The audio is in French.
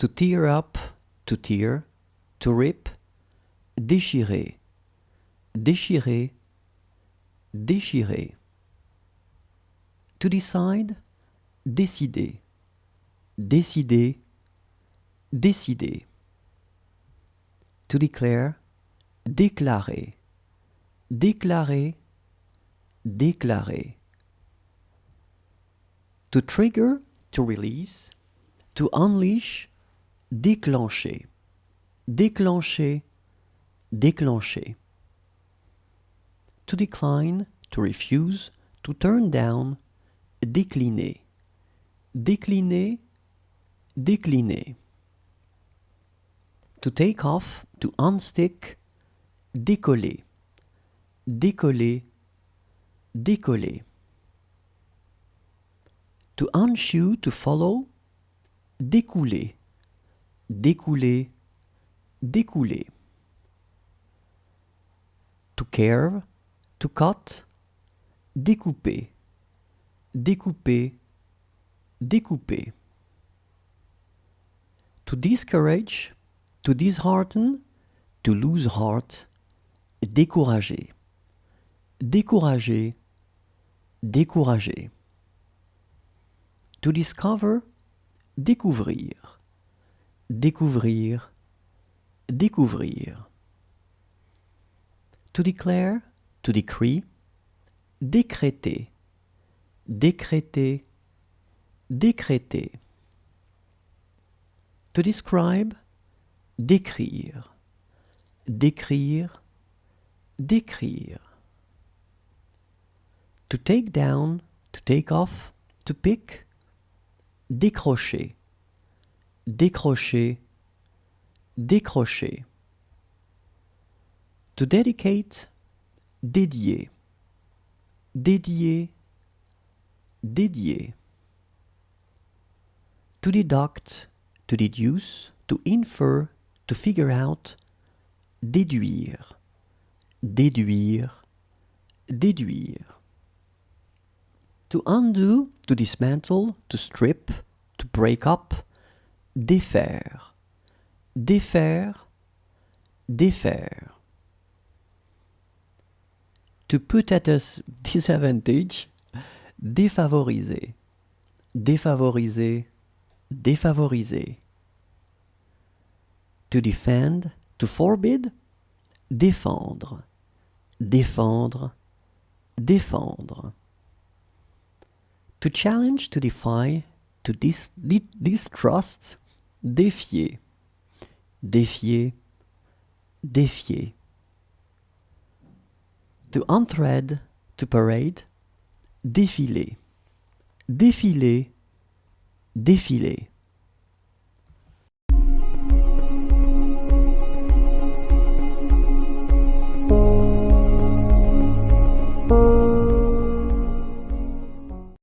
To tear up, to tear, to rip, déchirer, déchirer, déchirer. To decide, décider, décider, décider. To declare, déclarer, déclarer, déclarer. To trigger, to release, to unleash, déclencher, déclencher, déclencher. To decline, to refuse, to turn down, décliner, décliner, décliner. To take off, to unstick, décoller, décoller, décoller. To unshoe, to follow, découler, découler, découler. To carve, to cut, découper, découper, découper. To discourage, to dishearten, to lose heart, décourager, décourager, décourager. To discover, découvrir, découvrir, découvrir. To declare, to decree, décréter, décréter, décréter. To describe, décrire, décrire, décrire. To take down, to take off, to pick, décrocher, décrocher, décrocher. To dedicate, dédier, dédier, dédier. To deduct, to deduce, to infer, to figure out, déduire, déduire, déduire. To undo, to dismantle, to strip, to break up, défaire, défaire, défaire. To put at a disadvantage, défavoriser, défavoriser, défavoriser. To defend, to forbid, défendre, défendre, défendre. To challenge, to defy, to distrust, défier, défier, défier. To unthread, to parade, défiler, défiler, défiler.